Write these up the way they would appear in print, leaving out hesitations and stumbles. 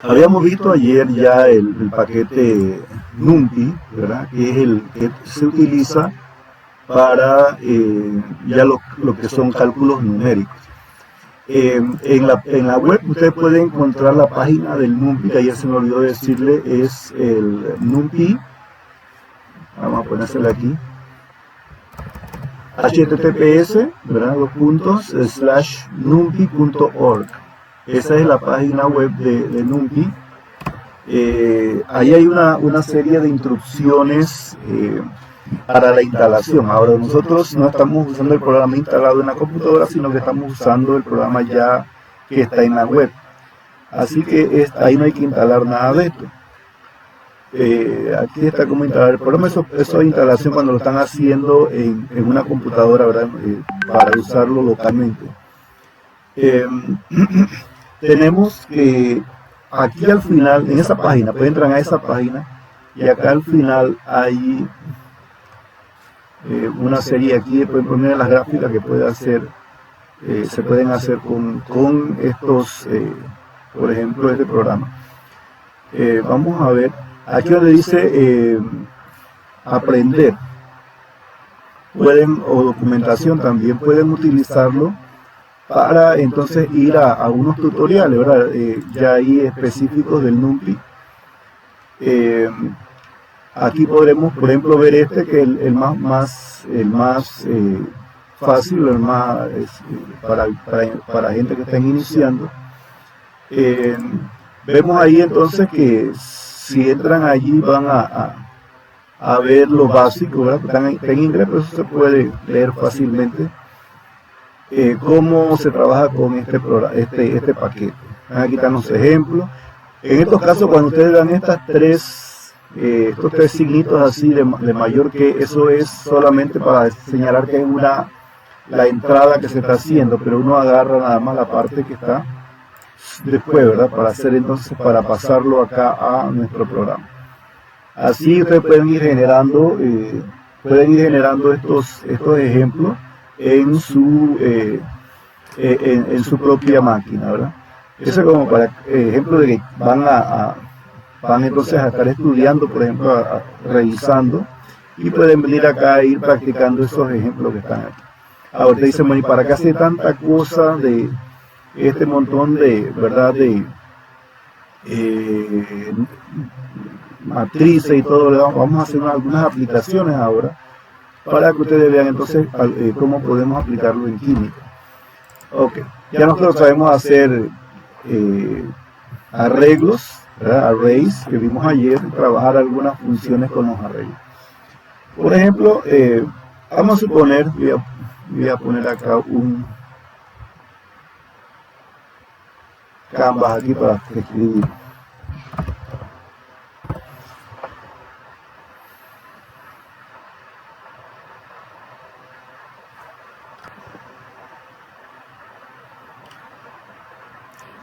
Habíamos visto ayer ya el paquete NumPy, ¿verdad? Que es el que se utiliza para ya lo que son cálculos numéricos. En la web usted puede encontrar la página del NumPy, que ayer se me olvidó decirle, es el NumPy. Vamos a ponérsela aquí. https, ¿verdad? /numpy.org. Esa es la página web de NumPy. Ahí hay una serie de instrucciones para la instalación. Ahora nosotros no estamos usando el programa instalado en la computadora, sino que estamos usando el programa ya que está en la web. Así que ahí no hay que instalar nada de esto. Aquí está cómo instalar el programa. Eso es instalación cuando lo están haciendo en una computadora, ¿verdad? Para usarlo localmente. Tenemos que aquí al final, en esa página, pues entran a esa página y acá al final hay una serie aquí, pueden poner las gráficas que puede hacer, se pueden hacer con estos, por ejemplo, este programa. Vamos a ver, aquí donde dice aprender, o documentación también pueden utilizarlo para entonces ir a unos tutoriales, ¿verdad? Ya ahí específicos del NumPy. Aquí podremos, por ejemplo, ver este que es el más fácil, el más para gente que están iniciando. Vemos ahí entonces que si entran allí van a ver lo básico, ¿verdad? Está en inglés, pero eso se puede leer fácilmente. Cómo se trabaja con este paquete. Aquí están los ejemplos. En estos casos, cuando ustedes dan estos tres signitos así de mayor que, eso es solamente para señalar que es la entrada que se está haciendo, pero uno agarra nada más la parte que está después, ¿verdad? Para pasarlo acá a nuestro programa. Así ustedes pueden ir generando estos ejemplos en su propia máquina, ¿verdad? Eso es como para ejemplo de que van entonces a estar estudiando, por ejemplo, revisando, y pueden venir acá a ir practicando esos ejemplos que están aquí. Ahora te dicen, bueno, ¿y para qué hace tanta cosa de este montón de, ¿verdad?, de matrices y todo? Vamos a hacer algunas aplicaciones ahora para que ustedes vean entonces cómo podemos aplicarlo en química. Ok, ya nosotros sabemos hacer arreglos, ¿verdad? Arrays, que vimos ayer, trabajar algunas funciones con los arreglos. Por ejemplo, vamos a suponer, voy a poner acá un canvas aquí para escribir.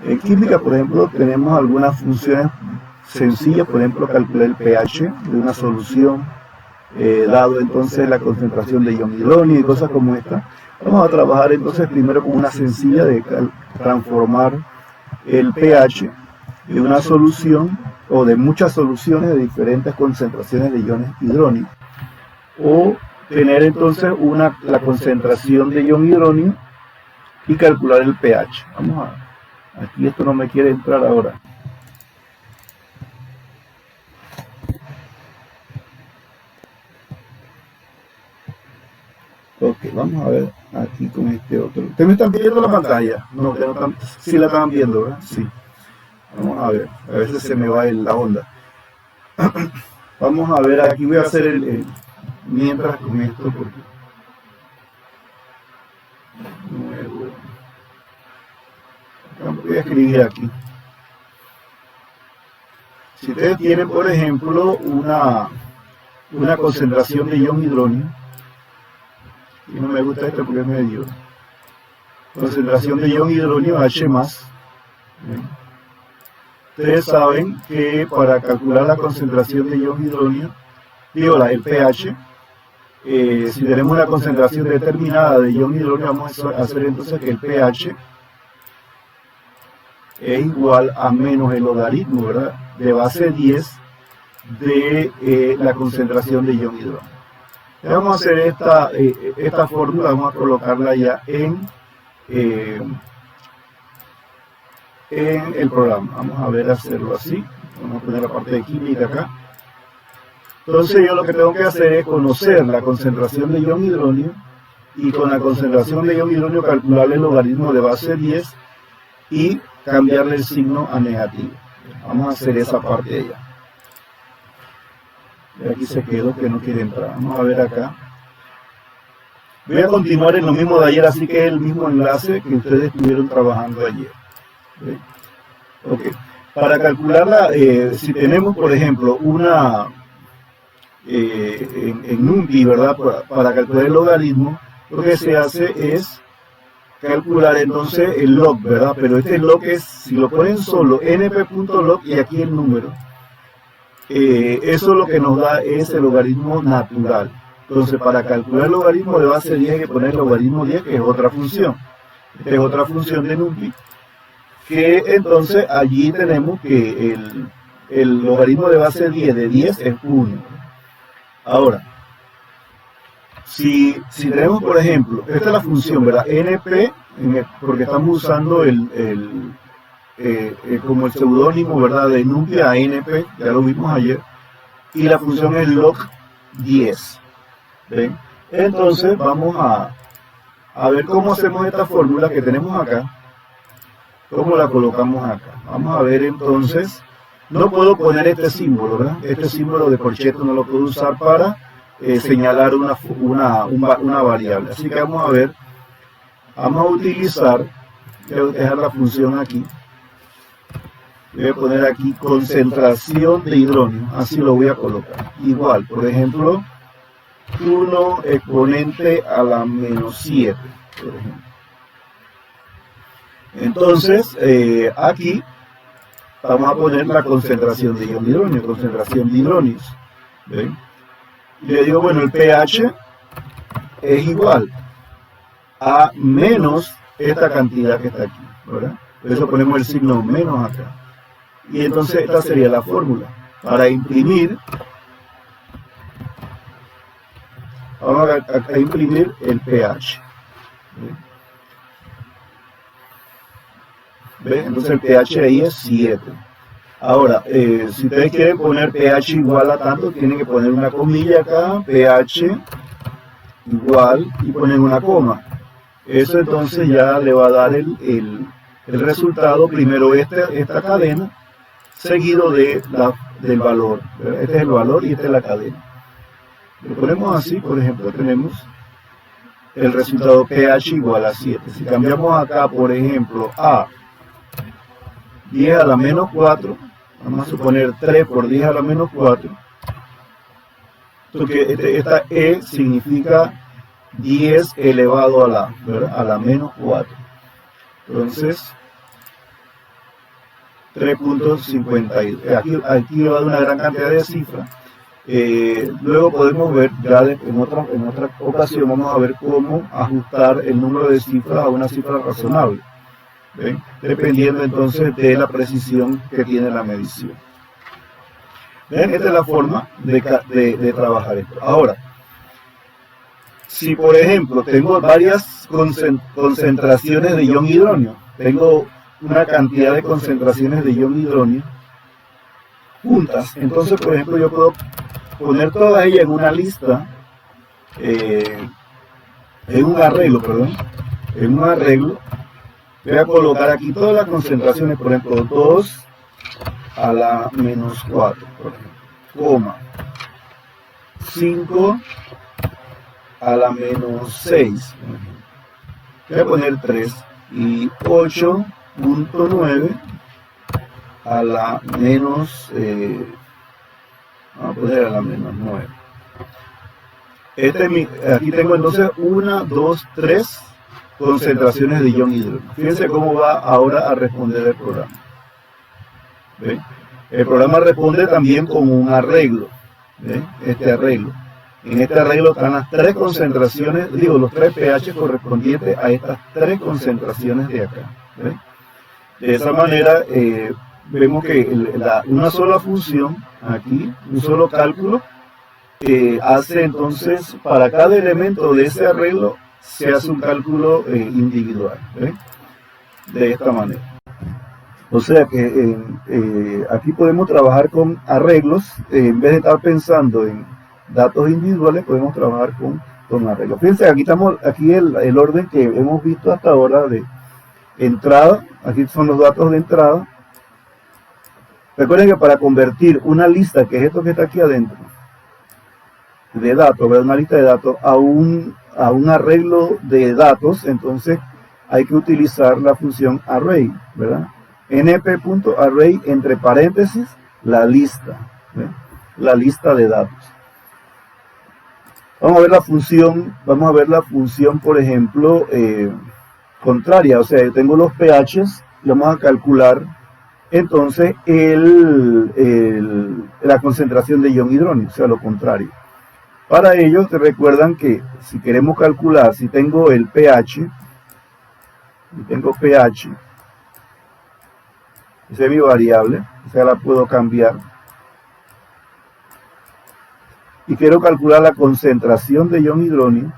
En química, por ejemplo, tenemos algunas funciones sencillas, por ejemplo, calcular el pH de una solución, dado entonces la concentración de ion hidrógeno y cosas como esta. Vamos a trabajar entonces primero con una sencilla de transformar el pH de una solución o de muchas soluciones de diferentes concentraciones de iones hidrógenos, o tener entonces la concentración de ion hidrógeno y calcular el pH. Vamos a aquí, esto no me quiere entrar ahora. Ok, vamos a ver aquí con este otro. ¿Ustedes me están viendo la pantalla? No, sí la están viendo, ¿verdad? Sí. Vamos a ver, a veces se me va la onda. Vamos a ver, aquí voy a hacer mientras con esto, porque voy a escribir aquí. Si ustedes tienen, por ejemplo, una concentración de ion hidrógeno, y no me gusta esto porque es medio, concentración de ion hidrógeno H+, ustedes saben que para calcular la concentración de ion hidrógeno, el pH, si tenemos una concentración determinada de ion hidrógeno, vamos a hacer entonces que el pH es igual a menos el logaritmo, ¿verdad?, de base 10 de la concentración de ion hidrógeno. Vamos a hacer esta fórmula, vamos a colocarla ya en el programa. Vamos a ver hacerlo así. Vamos a poner la parte de química acá. Entonces yo lo que tengo que hacer es conocer la concentración de ion hidrógeno y con la concentración de ion hidrógeno calcular el logaritmo de base 10 y cambiarle el signo a negativo. Vamos a hacer esa parte de allá. Y aquí se quedó que no quiere entrar. Vamos a ver acá. Voy a continuar en lo mismo de ayer, así que es el mismo enlace que ustedes estuvieron trabajando ayer. ¿Sí? Ok. Para calcularla, si tenemos, por ejemplo, una en NumPy, ¿verdad? Para calcular el logaritmo, lo que se hace es calcular entonces el log, ¿verdad? Pero este log es, si lo ponen solo, np.log y aquí el número, eso lo que nos da es el logaritmo natural. Entonces, para calcular el logaritmo de base 10 hay que poner el logaritmo 10, que es otra función. Esta es otra función de NumPy, que entonces allí tenemos que el logaritmo de base 10 de 10 es 1. Ahora, si tenemos, por ejemplo, esta es la función, ¿verdad? NP, porque estamos usando como el seudónimo, ¿verdad?, de NumPy a NP, ya lo vimos ayer, y la función es log 10. ¿Ven? Entonces vamos a ver cómo hacemos esta fórmula que tenemos acá, cómo la colocamos acá. Vamos a ver entonces, no puedo poner este símbolo, ¿verdad? Este símbolo de corcheto no lo puedo usar para señalar una variable. Así que vamos a ver, vamos a utilizar, voy a dejar la función aquí, voy a poner aquí concentración de hidrógeno, así lo voy a colocar. Igual, por ejemplo, 1 exponente a la menos 7, por ejemplo. Entonces, aquí vamos a poner la concentración de ion hidrógeno, concentración de hidrógenos. ¿Ven? Y le digo, bueno, el pH es igual a menos esta cantidad que está aquí, ¿verdad? Por eso ponemos el signo menos acá. Y entonces esta sería la fórmula. Para imprimir, vamos a imprimir el pH. ¿Ven? Entonces el pH ahí es 7. Ahora, si ustedes quieren poner pH igual a tanto, tienen que poner una comilla acá, pH igual, y ponen una coma. Eso entonces ya le va a dar el resultado, primero esta cadena, seguido del valor. ¿Verdad? Este es el valor y esta es la cadena. Lo ponemos así, por ejemplo, tenemos el resultado pH igual a 7. Si cambiamos acá, por ejemplo, a 10 a la menos 4, vamos a suponer 3 por 10 a la menos 4, porque esta E significa 10 elevado a la menos 4. Entonces, 3.52. Aquí va a dar una gran cantidad de cifras. Luego podemos ver, ya en otra ocasión, vamos a ver cómo ajustar el número de cifras a una cifra razonable. ¿Ven? Dependiendo entonces de la precisión que tiene la medición. ¿Ven? Esta es la forma de trabajar esto. Ahora, si por ejemplo tengo varias concentraciones de ion hidrógeno, tengo una cantidad de concentraciones de ion hidrógeno juntas, entonces por ejemplo yo puedo poner todas ellas en una lista, en un arreglo. Voy a colocar aquí todas las concentraciones, por ejemplo, 2 a la menos 4, por ejemplo, coma, 5 a la menos 6, voy a poner 3, y 8.9 a la menos, vamos a poner a la menos 9. Aquí tengo entonces 1, 2, 3 concentraciones de ion hidrógeno. Fíjense cómo va ahora a responder el programa. ¿Ven? El programa responde también con un arreglo. ¿Ven? Este arreglo. En este arreglo están las 3 concentraciones, los 3 pH correspondientes a estas 3 concentraciones de acá. ¿Ven? De esa manera vemos que una sola función aquí, un solo cálculo, hace entonces para cada elemento de ese arreglo se hace un cálculo individual, ¿eh? De esta manera. O sea que aquí podemos trabajar con arreglos, en vez de estar pensando en datos individuales, podemos trabajar con arreglos. Fíjense, aquí estamos, aquí el orden que hemos visto hasta ahora de entrada, aquí son los datos de entrada. Recuerden que para convertir una lista, que es esto que está aquí adentro, de datos, ¿verdad? Una lista de datos a un arreglo de datos, entonces hay que utilizar la función array, ¿verdad? np.array entre paréntesis la lista, ¿verdad? La lista de datos. Vamos a ver la función, por ejemplo, contraria, o sea, yo tengo los pHs, y vamos a calcular entonces la concentración de ion hidróneo, o sea, lo contrario. Para ello, te recuerdan que si queremos calcular, si tengo el pH, esa es mi variable, o sea, la puedo cambiar. Y quiero calcular la concentración de ion hidróneo.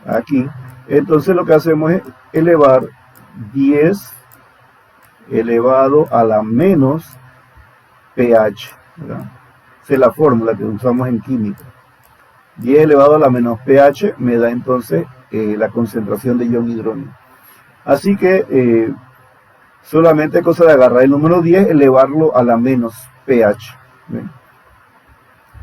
Aquí. Entonces lo que hacemos es elevar 10 elevado a la menos pH, ¿verdad? Esa es la fórmula que usamos en química. 10 elevado a la menos pH me da entonces la concentración de ion hidróneo. Así que solamente es cosa de agarrar el número 10, elevarlo a la menos pH. ¿Ven?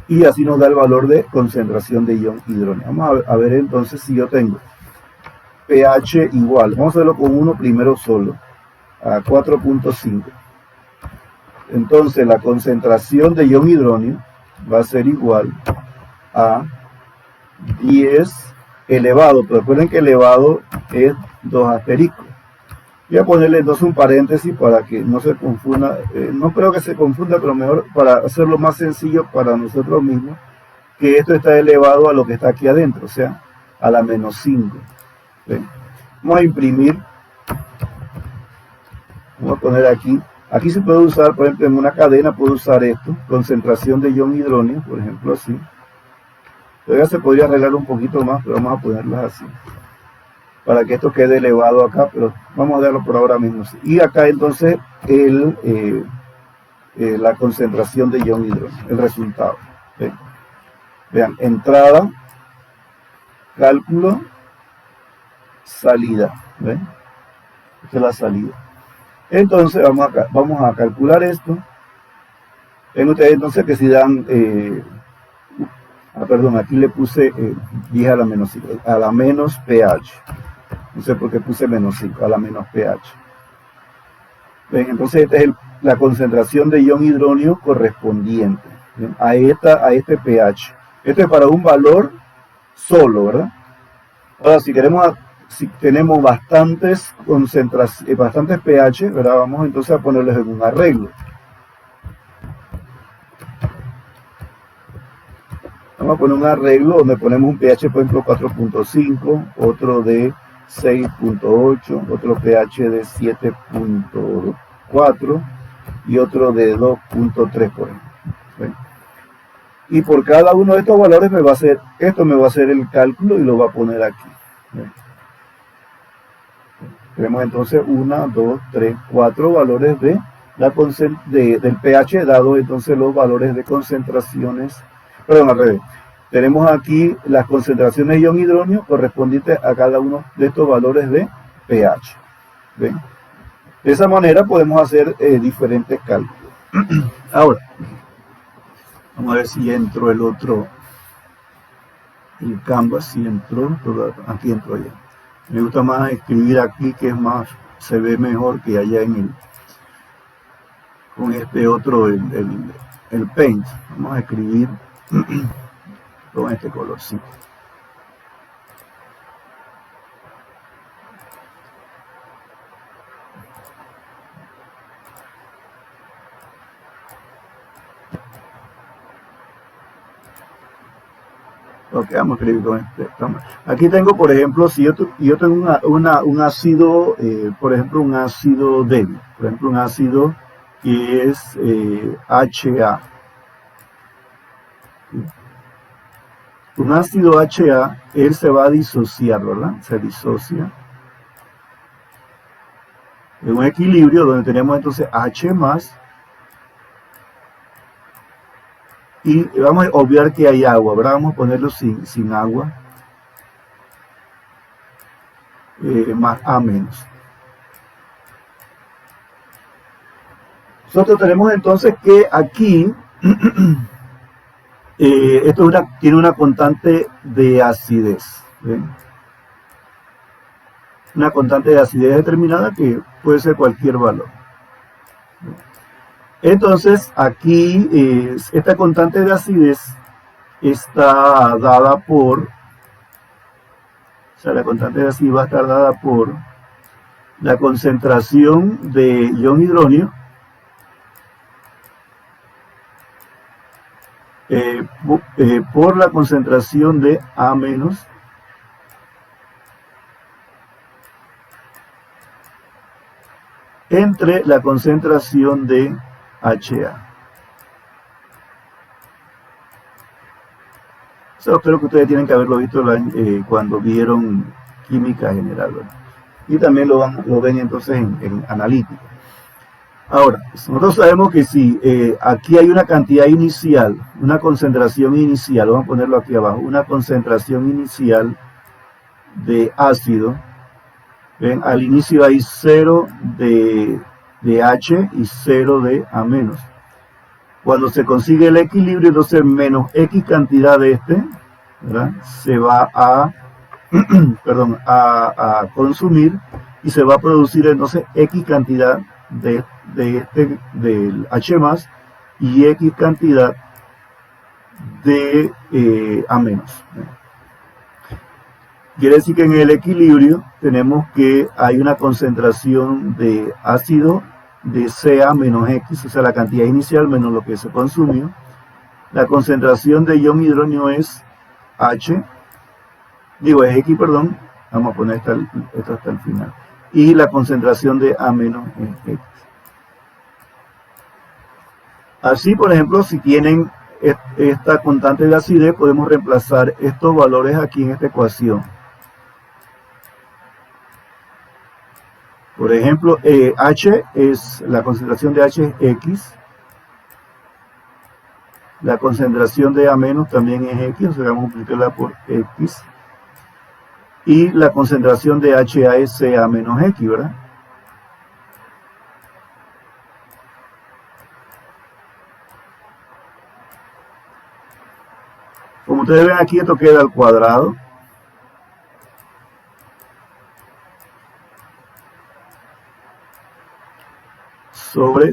Y así nos da el valor de concentración de ion hidróneo. Vamos a ver entonces si yo tengo pH igual. Vamos a hacerlo con uno primero solo, a 4.5. Entonces la concentración de ion hidróneo va a ser igual a 10 elevado, pero recuerden que elevado es 2 asteriscos. Voy a ponerle entonces un paréntesis para que no se confunda, no creo que se confunda, pero mejor para hacerlo más sencillo para nosotros mismos, que esto está elevado a lo que está aquí adentro, o sea, a la menos 5. ¿Ven? Vamos a imprimir, vamos a poner aquí se puede usar, por ejemplo, en una cadena puedo usar esto, concentración de ion hidróneo, por ejemplo, así. Todavía se podría arreglar un poquito más, pero vamos a ponerlas así, para que esto quede elevado acá, pero vamos a darlo por ahora mismo. Y acá entonces la concentración de ion hidrógeno, el resultado. ¿Ven? Vean, entrada, cálculo, salida. ¿Ven? Esta es la salida. Entonces vamos a calcular esto. Ven ustedes entonces que si dan, perdón, aquí le puse 10 a la menos 5, a la menos pH. No sé por qué puse menos 5, a la menos pH. ¿Ven? Entonces esta es la concentración de ion hidróneo correspondiente, ¿ven? A este pH. Esto es para un valor solo, ¿verdad? Ahora, si tenemos bastantes pH, ¿verdad? Vamos entonces a ponerles en un arreglo. Vamos a poner un arreglo donde ponemos un pH, por ejemplo, 4.5, otro de 6.8, otro pH de 7.4 y otro de 2.3, por ejemplo. ¿Ven? Y por cada uno de estos valores me va a hacer el cálculo y lo va a poner aquí. ¿Ven? Tenemos entonces 1, 2, 3, 4 valores del pH, dado entonces los valores de concentraciones, perdón, al revés. Tenemos aquí las concentraciones de ion hidróneo correspondientes a cada uno de estos valores de pH. ¿Ven? De esa manera podemos hacer diferentes cálculos. Ahora, vamos a ver si ya entró el Canvas, si entró, aquí entró ya. Me gusta más escribir aquí, que es más, se ve mejor que allá con este otro, el Paint. Vamos a escribir con este colorcito. Ok, vamos a escribir con este. Aquí tengo, por ejemplo, si yo tengo un ácido, por ejemplo, un ácido débil, por ejemplo, un ácido que es HA. Un ácido HA, él se va a disociar, ¿verdad? Se disocia en un equilibrio donde tenemos entonces H más, y vamos a obviar que hay agua, ¿verdad? Vamos a ponerlo sin agua, más A menos. Nosotros tenemos entonces que aquí, esto tiene una constante de acidez, ¿ven? Una constante de acidez determinada que puede ser cualquier valor. Entonces, aquí esta constante de acidez está dada por, o sea, la constante de acidez va a estar dada por la concentración de ion hidróneo por la concentración de A menos entre la concentración de HA. Eso espero que ustedes tienen que haberlo visto cuando vieron química general, ¿verdad? Y también lo ven entonces en analítica. Ahora, nosotros sabemos que si aquí hay una cantidad inicial, una concentración inicial, vamos a ponerlo aquí abajo, una concentración inicial de ácido, ¿ven? Al inicio hay 0 de H y 0 de A menos. Cuando se consigue el equilibrio, entonces menos X cantidad de este, ¿verdad? Se va a, perdón, a consumir y se va a producir entonces X cantidad del H más y X cantidad de A menos. Quiere decir que en el equilibrio tenemos que hay una concentración de ácido de Ca menos X, o sea, la cantidad inicial menos lo que se consumió. La concentración de ion hidróneo es H, es X, perdón, vamos a poner esto hasta el final. Y la concentración de A menos es X. Así, por ejemplo, si tienen esta constante de acidez, podemos reemplazar estos valores aquí en esta ecuación. Por ejemplo, la concentración de H es X, la concentración de A menos también es X, o sea, vamos a multiplicarla por X, y la concentración de HA es Ca menos X, ¿verdad? Como ustedes ven aquí, esto queda al cuadrado. Sobre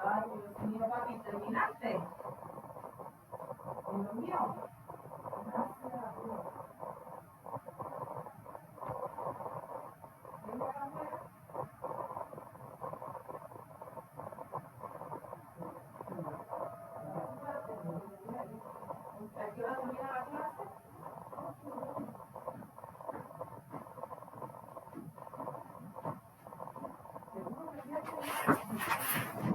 Ay, Dios mío, papi, ¿terminaste? ¿En lo mío? Gracias a Dios. ¿Ven para afuera? ¿A qué hora termina la clase? Seguro que sí hay que ir.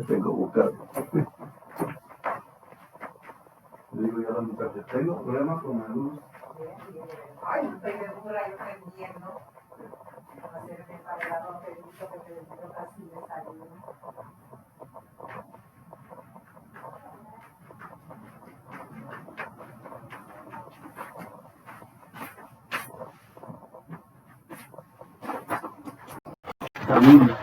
tengo que buscar. Le digo yo a la muchacha, tengo problemas con la luz. Ay, estoy de dura, yo aprendiendo. Hacerme para el papelito porque yo casi me salí. Camino.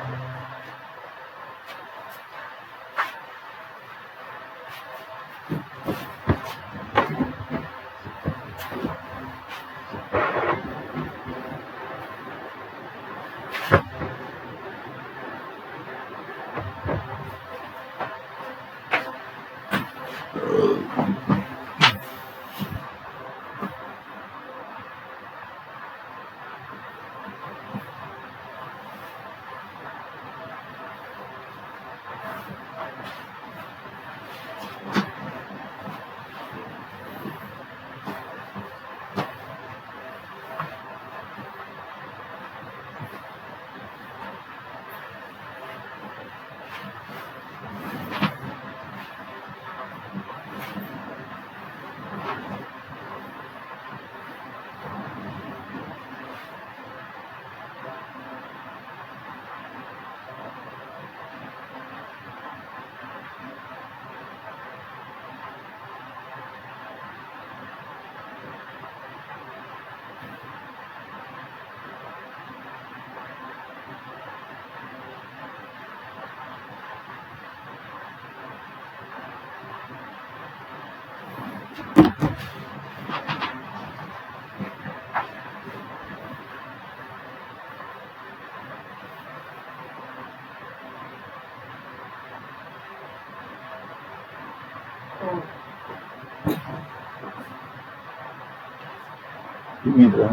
Y mientras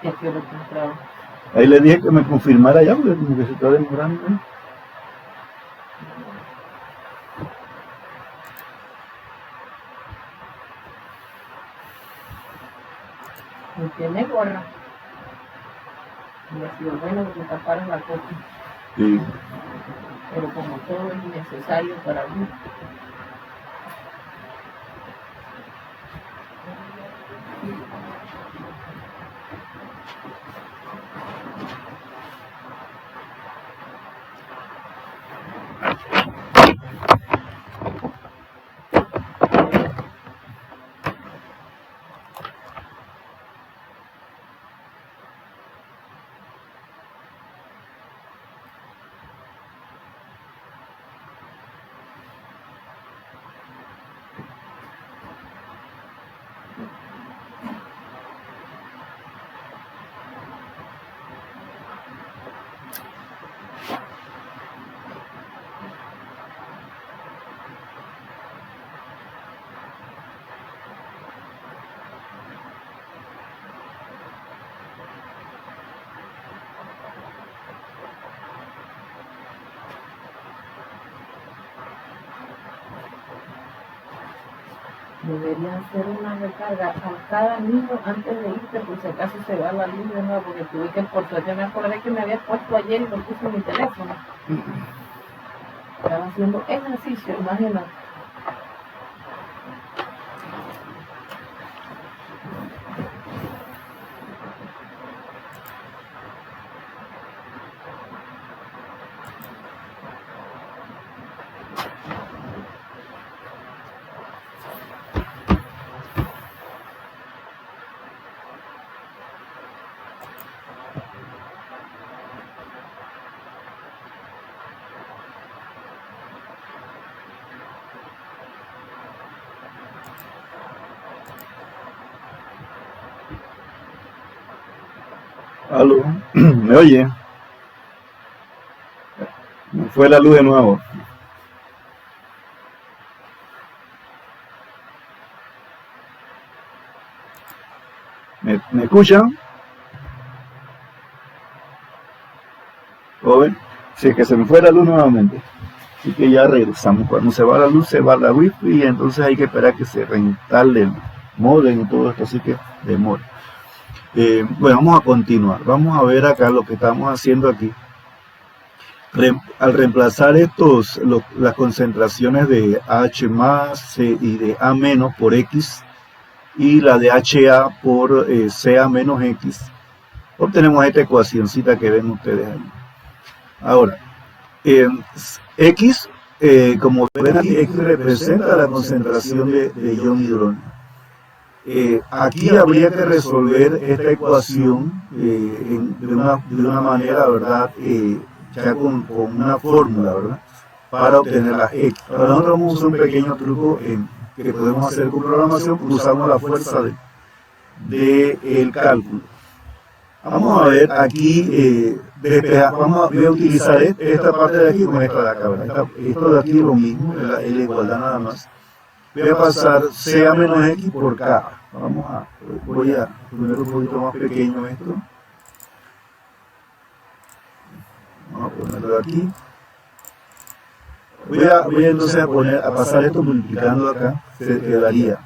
Es que lo encontraba. ahí le dije que me confirmara ya, porque como que se está demorando. ¿Eh? No tiene gorra. Y ha sido bueno porque taparon la copa. Sí. Pero como todo es innecesario para mí. Deberían hacer una recarga a cada niño antes de irte, por si acaso se va la luz de nuevo, porque tuve que, por suerte me acordé que me había puesto ayer y lo puse en mi teléfono. Estaba haciendo ejercicio, imagínate. Aló, ¿me oye? Me fue la luz de nuevo. ¿Me escuchan? Joven, sí, que se me fue la luz nuevamente. Así que ya regresamos. Cuando se va la luz, se va la wifi y entonces hay que esperar que se reinstale el modem y todo esto, así que demora. Bueno, vamos a continuar. Vamos a ver acá lo que estamos haciendo aquí. Al reemplazar las concentraciones de H más y de A menos por X, y la de HA por CA menos X, obtenemos esta ecuacióncita que ven ustedes ahí. Ahora, X, como ven aquí, X representa la concentración de ion hidrógeno. Aquí habría que resolver esta ecuación de una manera, ¿verdad? Ya con una fórmula, ¿verdad? Para obtener la X. Ahora nosotros vamos a usar un pequeño truco que podemos hacer con programación, usamos la fuerza del cálculo. Vamos a ver aquí, voy a utilizar esta parte de aquí con esta de acá, ¿verdad? Esto de aquí es lo mismo, es la igualdad nada más. Voy a pasar CA menos X por K. Voy a poner un poquito más pequeño esto. Vamos a ponerlo aquí. Voy entonces a pasar esto multiplicando acá. Se quedaría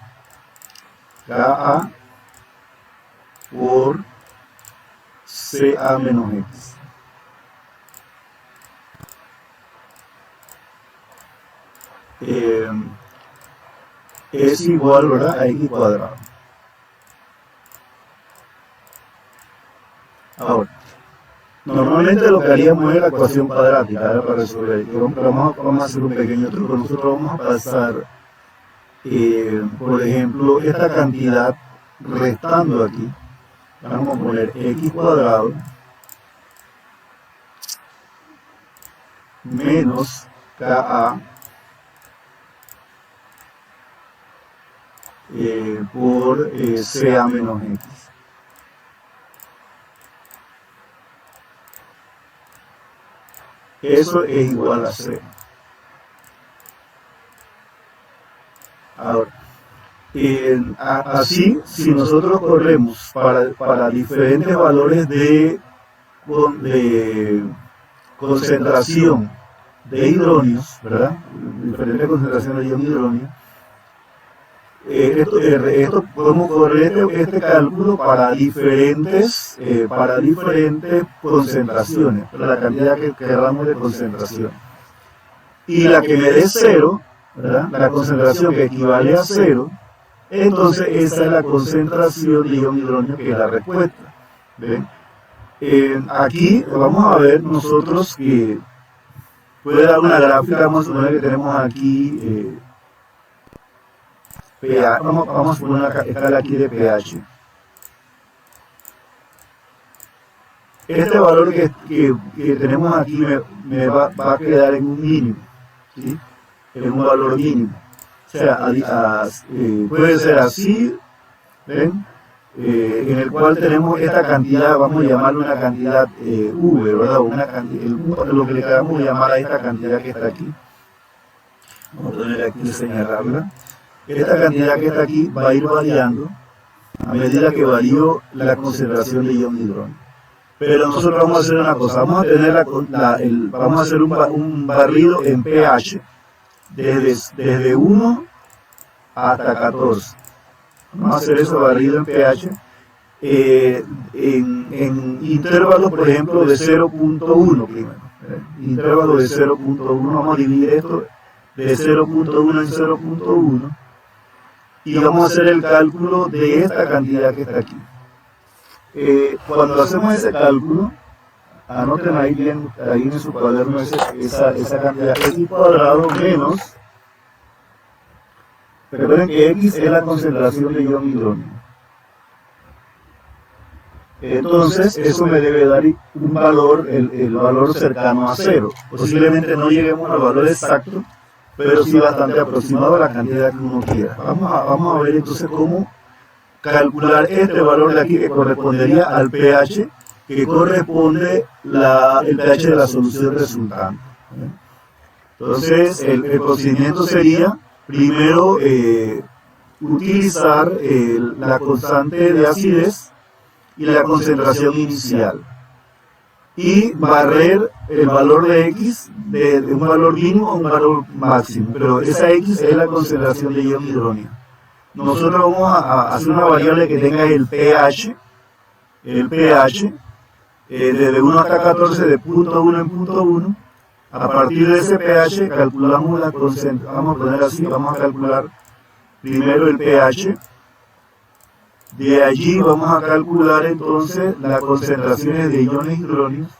KA por CA menos X. Es igual, ¿verdad?, a X cuadrado. Ahora, normalmente lo que haríamos es la ecuación cuadrática, ¿verdad?, para resolver. Vamos a hacer un pequeño truco. Nosotros vamos a pasar, por ejemplo, esta cantidad restando aquí. Vamos a poner X cuadrado menos KA por CA menos X. Eso es igual a 0. Ahora, así, si nosotros corremos para diferentes valores de concentración de hidrógenos, ¿verdad? Diferentes concentraciones de ion hidrógeno. Esto podemos correr este cálculo para diferentes concentraciones, para la cantidad que queramos de concentración. Y la que me dé 0, ¿verdad?, la concentración que equivale a 0, entonces esa es la concentración de ion hidrógeno, que es la respuesta. ¿Ven? Aquí vamos a ver nosotros que puede dar una gráfica. Vamos a suponer que tenemos aquí pH, vamos a poner una escala aquí de pH. Este valor que tenemos aquí me va a quedar en un mínimo, ¿sí?, en un valor mínimo. O sea, puede ser así, ¿ven?, en el cual tenemos esta cantidad, vamos a llamarle una cantidad V, ¿verdad? Lo que le queramos llamar a esta cantidad que está aquí. Vamos a poner aquí y señalarla. Esta cantidad que está aquí va a ir variando a medida que varió la concentración de ion hidrógeno. Pero nosotros vamos a hacer una cosa, vamos a hacer un barrido en pH desde 1 hasta 14. Vamos a hacer eso barrido en pH en intervalos, por ejemplo, de 0.1 primero. Intervalo de 0.1, vamos a dividir esto de 0.1 en 0.1 y vamos a hacer el cálculo de esta cantidad que está aquí. Cuando hacemos ese cálculo, anoten ahí bien, ahí en su cuaderno esa cantidad, X cuadrado menos, recuerden que X es la concentración de ion hidrógeno. Entonces, eso me debe dar un valor, el valor cercano a 0. Posiblemente no lleguemos al valor exacto, pero sí bastante aproximado a la cantidad que uno quiera. Vamos a ver entonces cómo calcular este valor de aquí, que correspondería al pH, que corresponde el pH de la solución resultante. Entonces, el procedimiento sería, primero, utilizar la constante de acidez y la concentración inicial, y barrer el valor de X de un valor mínimo a un valor máximo, pero esa X es la concentración de ion hidrógeno. Nosotros vamos a hacer una variable que tenga el pH desde 1 hasta 14, de punto 1 en punto 1. A partir de ese pH calculamos la concentración. Vamos a poner así, vamos a calcular primero el pH De allí vamos a calcular entonces las concentraciones de iones hidrógenos.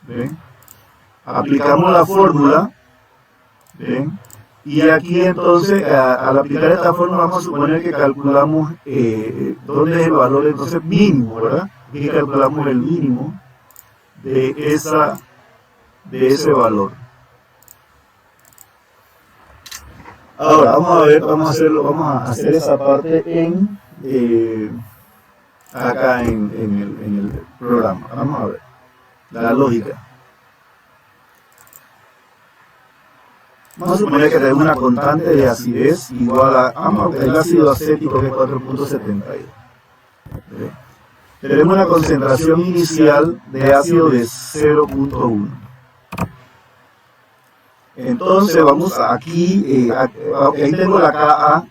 ¿Ven? Aplicamos la fórmula. ¿Ven? Y aquí entonces, al aplicar esta fórmula, vamos a suponer que calculamos dónde es el valor entonces mínimo, ¿verdad? Aquí calculamos el mínimo de ese valor. Ahora vamos a hacer esa parte acá en el programa. Vamos a ver la lógica. Vamos a suponer que tenemos una constante de acidez igual a el ácido acético, que es 4.72. Tenemos una concentración inicial de ácido de 0.1. Entonces vamos aquí, ahí tengo la Ka,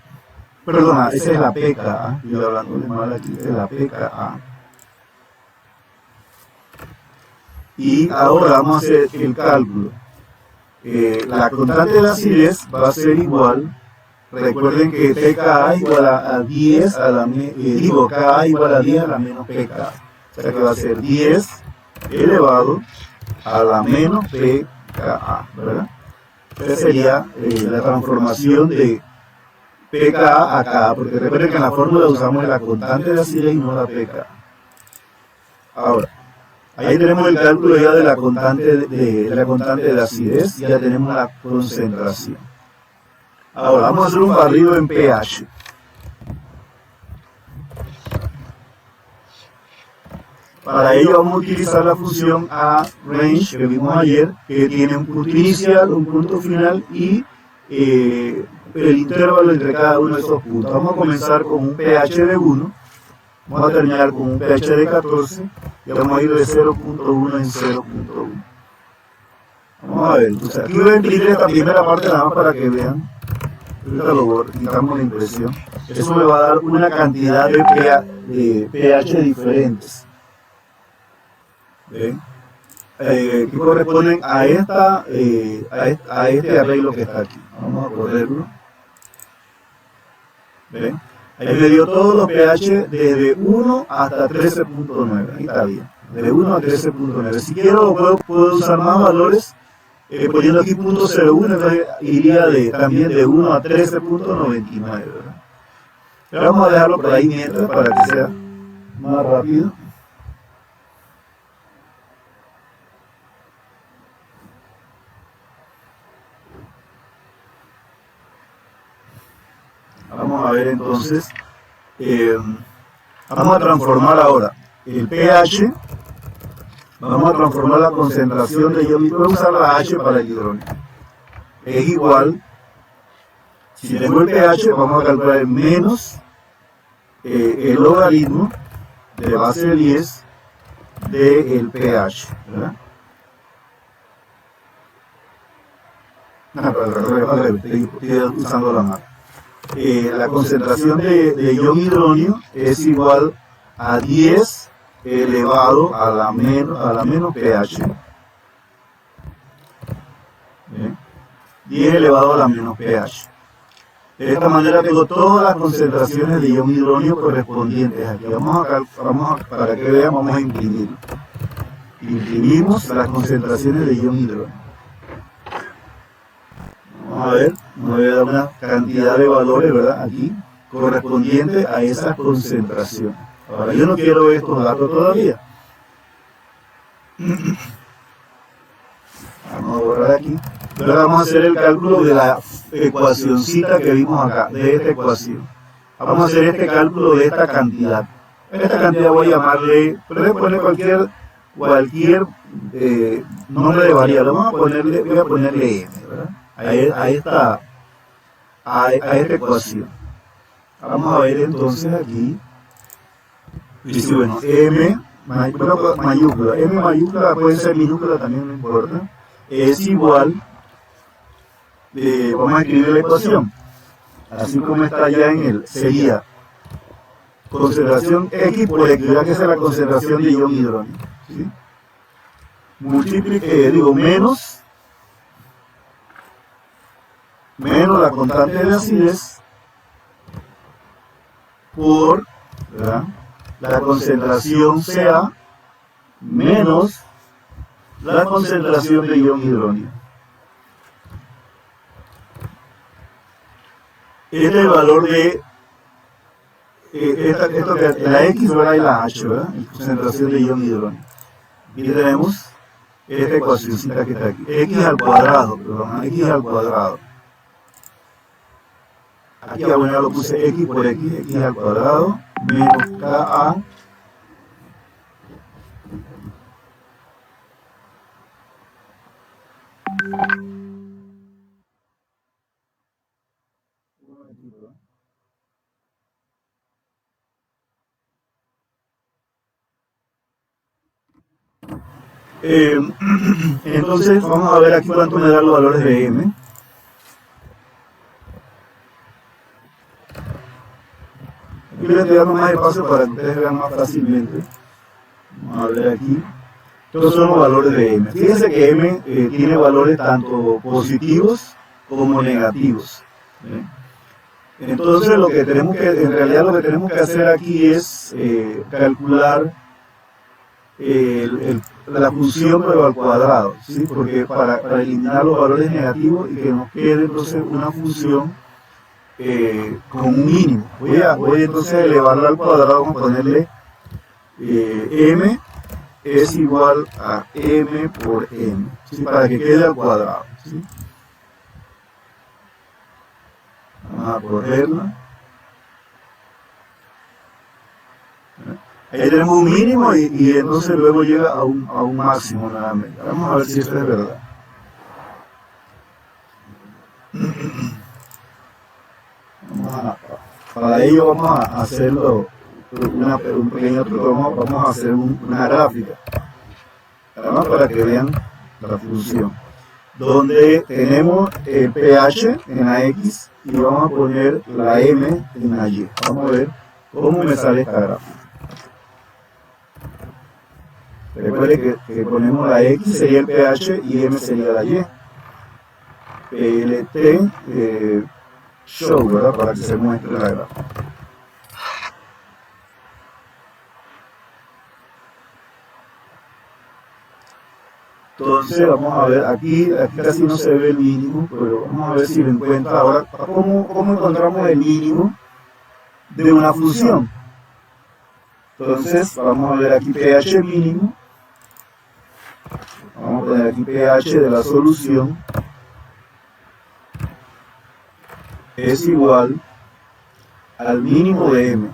perdona, esa es la pKa, estoy hablando de mal aquí, es la pKa. Y ahora vamos a hacer el cálculo. La constante de acidez va a ser igual, recuerden que pKa igual a 10 a la Ka igual a 10 a la menos pKa, o sea que va a ser 10 elevado a la menos pKa, ¿verdad? Esa sería la transformación de pKa a Ka, porque recuerden que en la fórmula usamos la constante de acidez y no la pKa. Ahora, ahí tenemos el cálculo ya de la constante de acidez, ya tenemos la concentración. Ahora vamos a hacer un barrido en pH. Para ello vamos a utilizar la función aRange que vimos ayer, que tiene un punto inicial, un punto final y el intervalo entre cada uno de esos puntos. Vamos a comenzar con un pH de 1. Vamos a terminar con un pH de 14 y vamos a ir de 0.1 en 0.1. Vamos a ver, entonces aquí voy a imprimir esta primera parte nada más para que vean. Ahorita lo quitamos la impresión. Eso me va a dar una cantidad de pH diferentes. ¿Ven? Que corresponden a este arreglo que está aquí. Vamos a correrlo. ¿Ven? Ahí me dio todos los pH desde 1 hasta 13.9. Ahí está bien. De 1 a 13.9. Si quiero, puedo usar más valores. Poniendo aquí .01, entonces iría también de 1 a 13.99. ¿Verdad? Pero vamos a dejarlo por ahí mientras para que sea más rápido. Vamos a ver entonces, vamos a transformar ahora el pH, vamos a transformar la concentración de iones, voy a usar la H para el hidrógeno. Es igual, si tengo el pH, vamos a calcular menos el logaritmo de base 10 del pH, ¿verdad? Estoy usando la mano. La concentración de ion hidrógeno es igual a 10 elevado a la menos pH. ¿Bien? 10 elevado a la menos pH. De esta manera tengo todas las concentraciones de ion hidrógeno correspondientes. Aquí para que vean, vamos a imprimir. Imprimimos las concentraciones de ion hidrógeno. Vamos a ver, me voy a dar una cantidad de valores, ¿verdad? Aquí, correspondiente a esa concentración. Ahora, yo no quiero ver estos datos todavía. Vamos a borrar aquí. Ahora vamos a hacer el cálculo de la ecuacioncita que vimos acá, de esta ecuación. Vamos a hacer este cálculo de esta cantidad. Esta cantidad voy a llamarle, pueden poner cualquier nombre de variable. Voy a ponerle m, ¿verdad? A esta ecuación. Vamos a ver entonces aquí. Dice, bueno, m mayúscula, puede ser minúscula también, no importa. Es igual, vamos a escribir la ecuación, así como está ya en el, sería concentración X por X, ya que esa es la concentración de ion hidrógeno. ¿Sí? Menos la constante de acidez por, ¿verdad?, la concentración CA menos la concentración de ion hidrógeno. Este es el valor de la X, ¿verdad?, y la H, ¿verdad?, la concentración de ion hidrógeno. Y tenemos esta ecuacióncita que está aquí, X al cuadrado, perdón, X al cuadrado. Aquí bueno, ya lo puse X por X, X al cuadrado, menos KA entonces vamos a ver aquí cuánto me dan los valores de M. Aquí les estoy dando más espacio para que ustedes vean más fácilmente. Vamos a ver aquí. Estos son los valores de M. Fíjense que M tiene valores tanto positivos como negativos. Entonces lo que tenemos que, en realidad lo que tenemos que hacer aquí es calcular la función pero al cuadrado, ¿sí? Porque para eliminar los valores negativos y que nos quede entonces una función con un mínimo. Voy entonces a elevarla al cuadrado, vamos a ponerle M es igual a M por M, ¿sí?, para que quede al cuadrado, ¿sí? Vamos a correrla. Ahí tenemos un mínimo y entonces luego llega a un máximo nuevamente. Vamos a ver si esto es verdad. Para ello vamos a hacerlo un pequeño truco, vamos a hacer una gráfica, además para que vean la función, donde tenemos el pH en la X y vamos a poner la M en la Y. Vamos a ver cómo me sale esta gráfica. Recuerde que ponemos la X sería el pH y M sería la Y. PLT show, ¿verdad?, para que se muestre la gráfica. Entonces vamos a ver, aquí casi no se ve el mínimo, pero vamos a ver si lo encuentra ahora. ¿Cómo encontramos el mínimo de una función? Entonces vamos a ver aquí pH mínimo, vamos a poner aquí pH de la solución es igual al mínimo de M.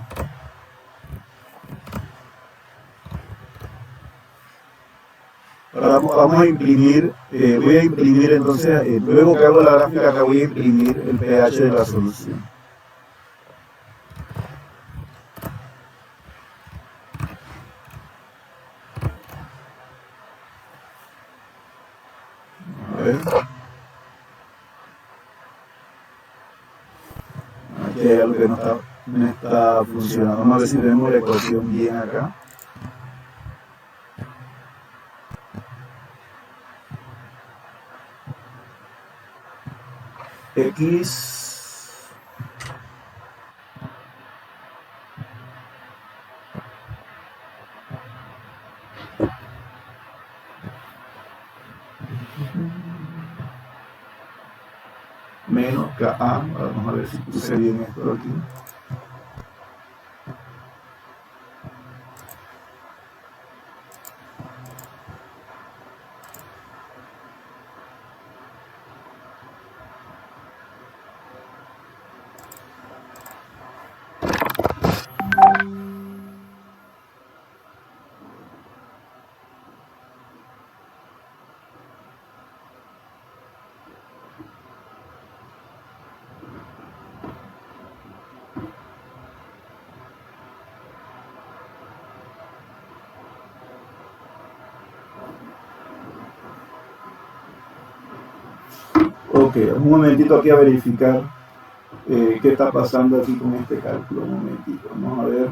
Ahora vamos a imprimir, voy a imprimir entonces, luego que hago la gráfica acá voy a imprimir el pH de la solución. A ver. Aquí hay algo que no está funcionando. Vamos a ver si tenemos la ecuación bien acá. X menos KA, vamos a ver si puse bien esto aquí. Ok, un momentito aquí a verificar qué está pasando aquí con este cálculo. Un momentito, vamos a ver.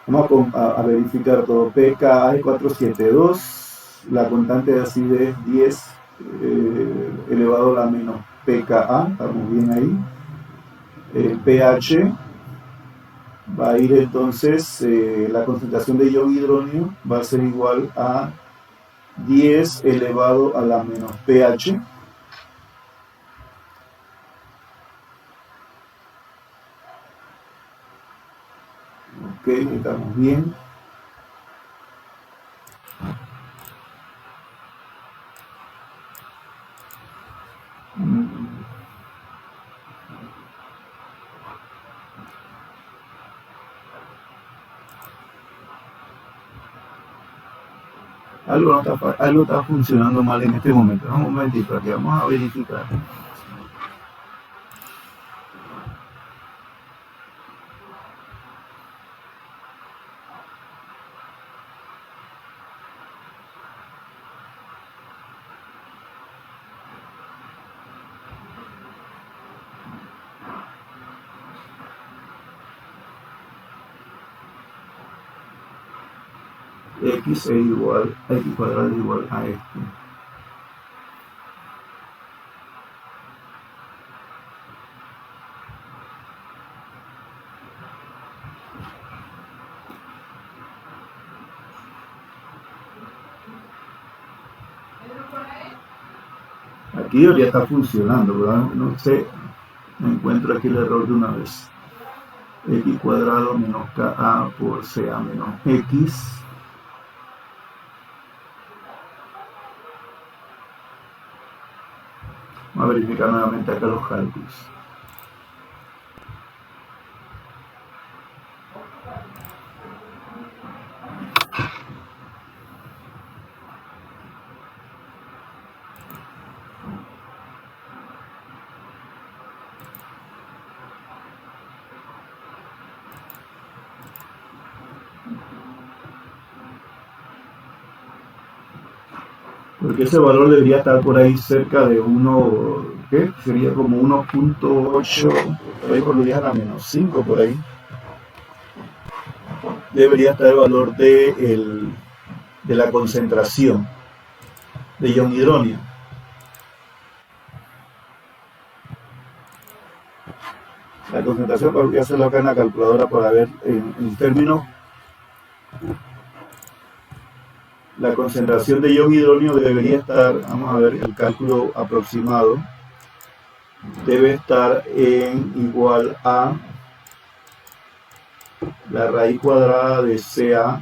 Vamos a verificar todo. pKa es 472, la constante de acidez es 10 elevado a la menos pKa, estamos bien ahí. El pH va a ir entonces, la concentración de ion hidróneo va a ser igual a 10 elevado a la menos pH. Ok, estamos bien. Algo está funcionando mal en este momento. Un momentito, aquí vamos a verificar. X cuadrado es igual a esto. Aquí debería estar funcionando, ¿verdad? No sé, me encuentro aquí el error de una vez. X cuadrado menos KA por CA menos X. Vamos a verificar nuevamente acá los cálculos. Porque ese valor debería estar por ahí cerca de 1, ¿qué? Sería como 1.8, por ahí por lo a la menos 5 por ahí. Debería estar el valor de la concentración de ion hidróneo. La concentración, voy a hacerlo acá en la calculadora para ver en términos. La concentración de ion hidróneo debería estar, vamos a ver el cálculo aproximado, debe estar en igual a la raíz cuadrada de CA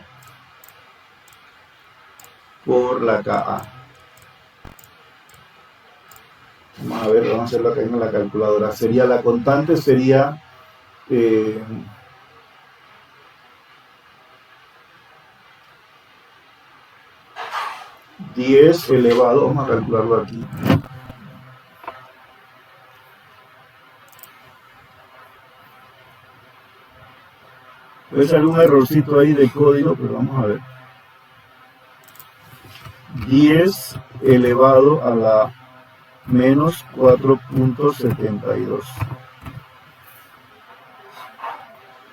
por la KA. Vamos a ver, vamos a hacerlo acá en la calculadora. Sería la constante, sería 10 elevado, vamos a calcularlo aquí. Puede ser un errorcito ahí de código, pero vamos a ver. 10 elevado a la menos 4.72.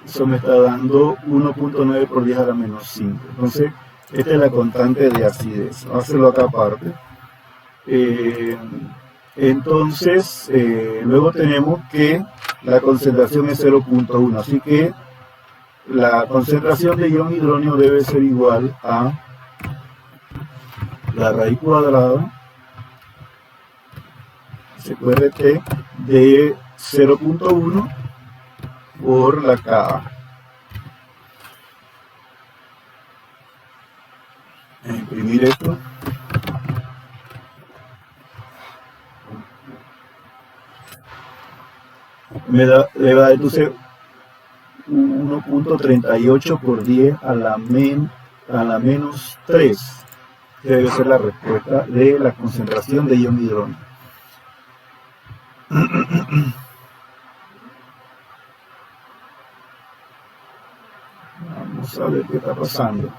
Eso me está dando 1.9 por 10 a la menos 5. Entonces, esta es la constante de acidez. Vamos a hacerlo acá aparte. Entonces, luego tenemos que la concentración es 0.1. Así que la concentración de ion hidróneo debe ser igual a la raíz cuadrada SQRT de 0.1 por la Ka. Imprimir esto. Le va a dar entonces 1.38 por 10 a la menos 3. Debe ser la respuesta de la concentración de ion hidrógeno. Vamos a ver qué está pasando.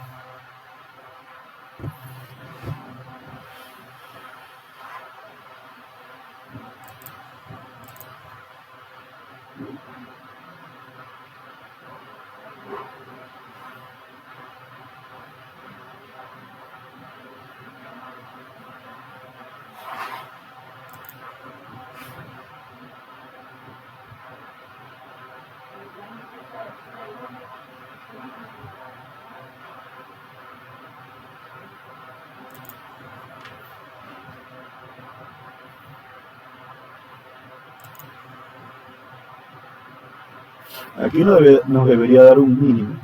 Aquí nos debería dar un mínimo.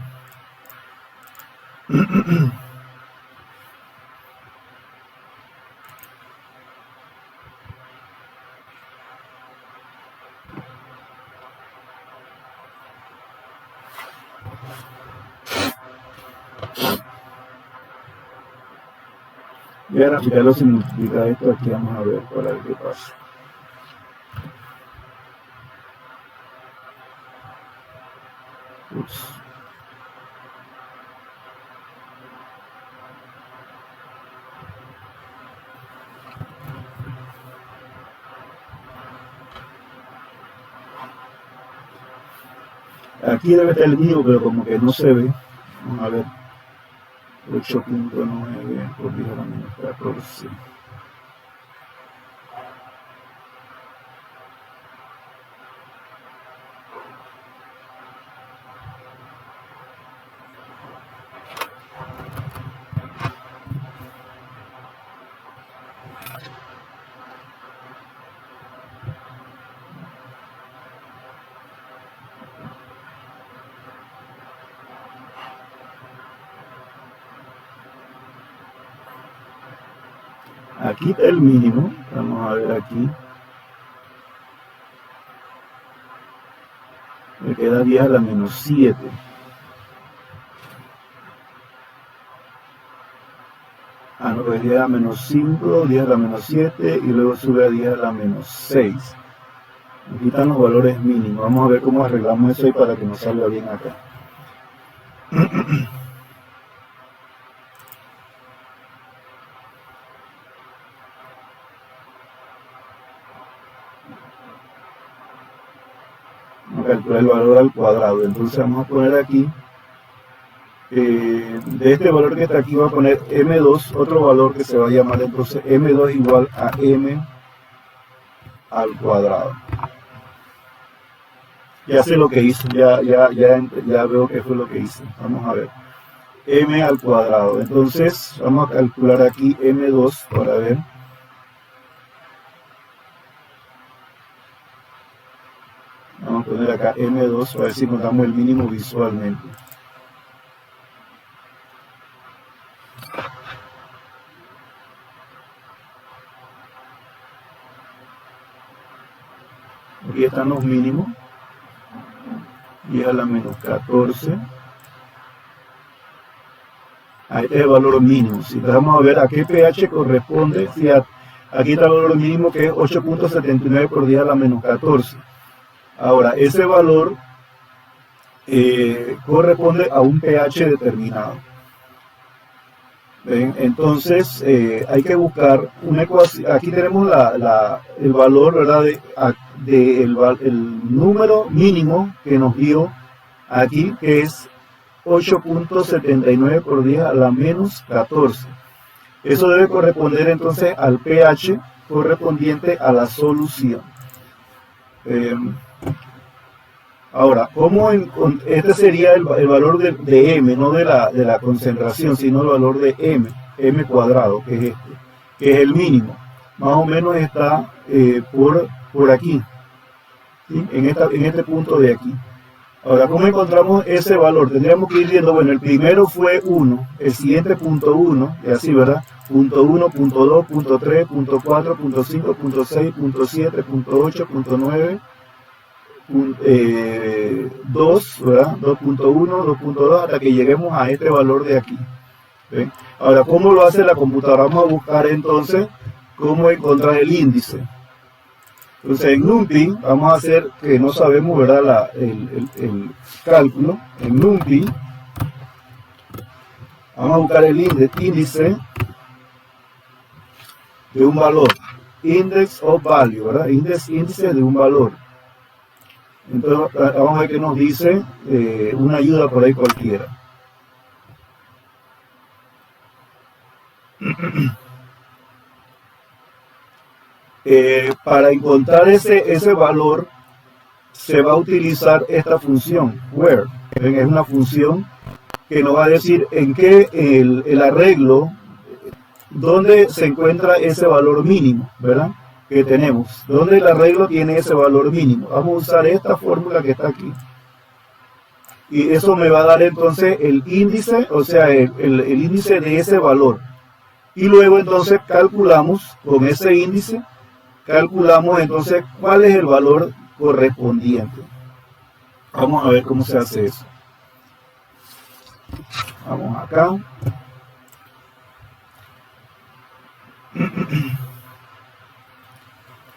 Y ahora ya lo significa esto, aquí vamos a ver para ver qué pasa. Ups. Aquí debe estar el mío, pero como que no se ve. Vamos a ver. 8.9 por 10 a la menos 14. Aquí está el mínimo, vamos a ver aquí. Me queda 10 a la menos 7. No, pues 10 a la menos 5, 10 a la menos 7 y luego sube a 10 a la menos 6. Aquí están los valores mínimos. Vamos a ver cómo arreglamos eso ahí para que nos salga bien acá. Vamos a calcular el valor al cuadrado. Entonces vamos a poner aquí, de este valor que está aquí, voy a poner M2, otro valor que se va a llamar entonces M2 igual a M al cuadrado. Ya sé lo que hice, ya veo que fue lo que hice. Vamos a ver. M al cuadrado. Entonces vamos a calcular aquí M2 para ver. Vamos a poner acá M2 para ver si encontramos el mínimo visualmente. Aquí están los mínimos. 10 a la menos 14. Este es el valor mínimo. Si vamos a ver a qué pH corresponde, si aquí está el valor mínimo que es 8.79 por 10 a la menos 14. Ahora, ese valor corresponde a un pH determinado. ¿Ven? Entonces, hay que buscar una ecuación. Aquí tenemos el valor, ¿verdad? El número mínimo que nos dio aquí, que es 8.79 por 10 a la menos 14. Eso debe corresponder entonces al pH correspondiente a la solución. Ahora, este sería el valor de M, no de la concentración, sino el valor de M cuadrado, que es este, que es el mínimo. Más o menos está por aquí, ¿sí? en este punto de aquí. Ahora, ¿cómo encontramos ese valor? Tendríamos que ir viendo, bueno, el primero fue 1, el siguiente punto 1, y así, ¿verdad? Punto 1, punto 2, punto 3, punto 4, punto 5, punto 6, punto 7, punto 8, punto 9, 2, ¿verdad? 2.1, 2.2, hasta que lleguemos a este valor de aquí. ¿Ven? Ahora, ¿cómo lo hace la computadora? Vamos a buscar entonces cómo encontrar el índice. Entonces en NumPy vamos a hacer que no sabemos, ¿verdad? El cálculo. En NumPy vamos a buscar el índice de un valor. Index of value, ¿verdad? Índice de un valor. Entonces vamos a ver qué nos dice una ayuda por ahí cualquiera. Para encontrar ese valor se va a utilizar esta función where. Es una función que nos va a decir en qué el arreglo, dónde se encuentra ese valor mínimo, ¿verdad? Que tenemos, dónde el arreglo tiene ese valor mínimo. Vamos a usar esta fórmula que está aquí. y eso me va a dar entonces el índice, o sea, el índice de ese valor. Y luego entonces calculamos con ese índice, calculamos entonces cuál es el valor correspondiente. Vamos a ver cómo se hace eso. Vamos acá.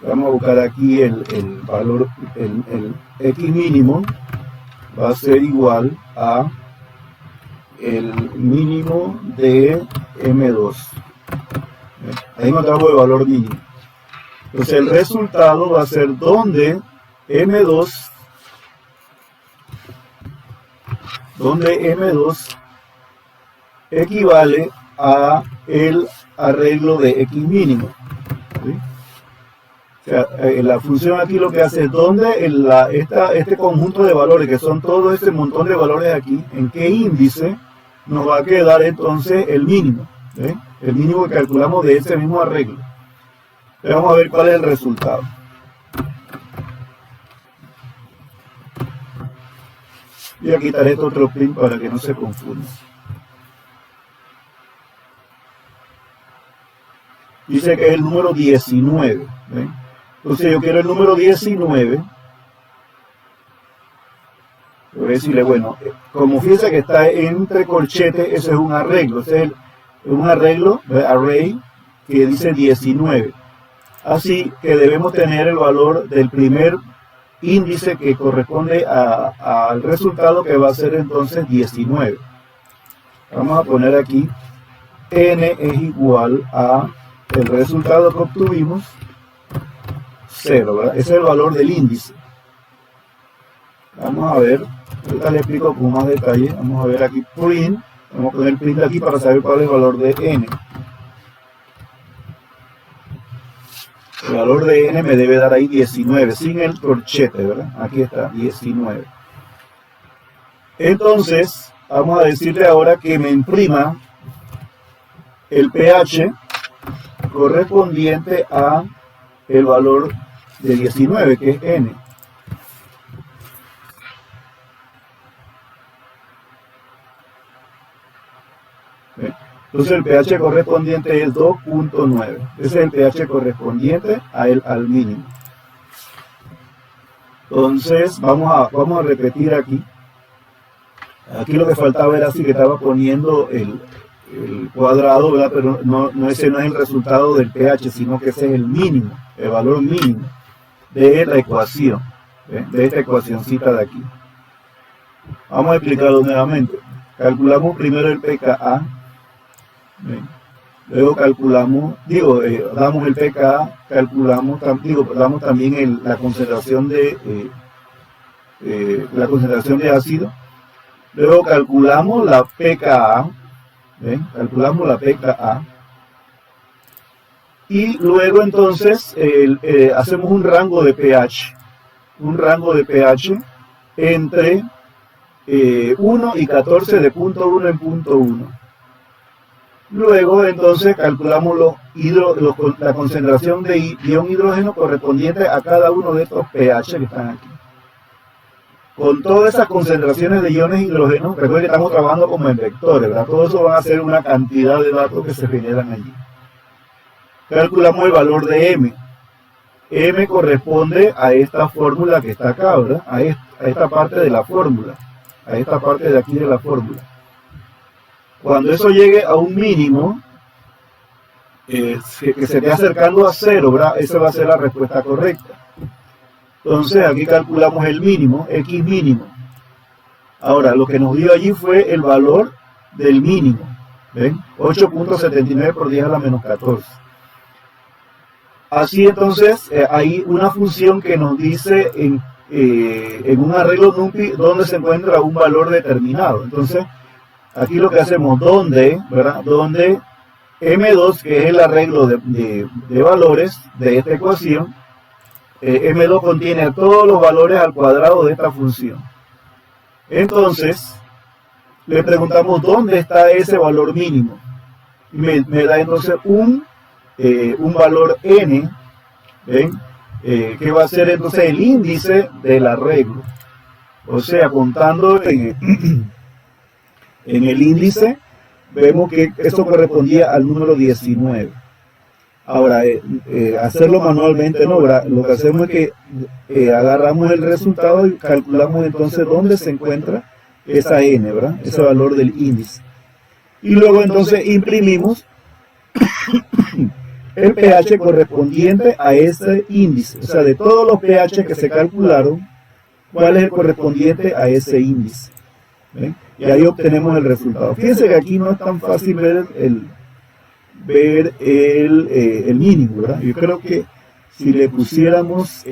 Vamos a buscar aquí el valor, el X mínimo va a ser igual a el mínimo de M2. Ahí encontramos el valor mínimo. Entonces el resultado va a ser donde M2 equivale a el arreglo de X mínimo. ¿Sí? O sea, la función aquí lo que hace es donde este conjunto de valores, que son todo este montón de valores aquí, en qué índice nos va a quedar entonces el mínimo. ¿Sí? El mínimo que calculamos de ese mismo arreglo. Entonces vamos a ver cuál es el resultado. Voy a quitar este otro print para que no se confunda. Dice que es el número 19. ¿Ven? Entonces yo quiero el número 19. Voy a decirle, bueno, como fíjense que está entre corchetes, ese es un arreglo. Ese es un arreglo, array, que dice 19. Así que debemos tener el valor del primer índice que corresponde al resultado, que va a ser entonces 19. Vamos a poner aquí n es igual a el resultado que obtuvimos 0, ¿verdad? Ese es el valor del índice. Vamos a ver, ahorita le explico con más detalle. Vamos a ver aquí print, vamos a poner print aquí para saber cuál es el valor de n. El valor de n me debe dar ahí 19, sin el corchete, ¿verdad? Aquí está, 19. Entonces, vamos a decirle ahora que me imprima el pH correspondiente a el valor de 19, que es n. Entonces el pH correspondiente es 2.9. Ese es el pH correspondiente al mínimo. Entonces vamos a repetir aquí. Aquí lo que faltaba era así, que estaba poniendo el cuadrado, ¿verdad? Pero ese no es el resultado del pH, sino que ese es el mínimo, el valor mínimo de la ecuación, ¿ven? De esta ecuacióncita de aquí. Vamos a explicarlo nuevamente. Calculamos primero el pKa. ¿Ven? Luego calculamos, damos el pKa, damos también la concentración de ácido. Luego calculamos la pKa, ¿ven? Calculamos la pKa. Y luego entonces hacemos un rango de pH. Un rango de pH entre 1 y 14 de punto 1 en punto 1. Luego entonces calculamos la concentración de ion hidrógeno correspondiente a cada uno de estos pH que están aquí. Con todas esas concentraciones de iones hidrógeno, recuerden que estamos trabajando como en vectores, ¿verdad? Todo eso van a ser una cantidad de datos que se generan allí. Calculamos el valor de M. M corresponde a esta fórmula que está acá, ¿verdad? A esta parte de la fórmula. A esta parte de aquí de la fórmula. Cuando eso llegue a un mínimo, que se esté acercando a 0, ¿verdad? Esa va a ser la respuesta correcta. Entonces aquí calculamos el mínimo, X mínimo. Ahora, lo que nos dio allí fue el valor del mínimo. ¿Ven? 8.79 por 10 a la menos 14. Así entonces, hay una función que nos dice en un arreglo NumPy dónde se encuentra un valor determinado. Entonces, aquí lo que hacemos, ¿verdad? Donde M2, que es el arreglo de valores de esta ecuación, M2 contiene todos los valores al cuadrado de esta función. Entonces, le preguntamos dónde está ese valor mínimo. Me da entonces un valor n, ¿ven? Que va a ser entonces el índice del arreglo. O sea, contando en el índice, vemos que esto correspondía al número 19. Ahora, hacerlo manualmente no, ¿verdad? Lo que hacemos es que agarramos el resultado y calculamos entonces dónde se encuentra esa n, ¿verdad? Ese valor del índice. Y luego entonces imprimimos el pH correspondiente a ese índice. O sea, de todos los pH que se calcularon, ¿cuál es el correspondiente a ese índice? ¿Ven? Y ahí obtenemos el resultado. Fíjense que aquí no es tan fácil ver el mínimo, ¿verdad? Yo creo que si le pusiéramos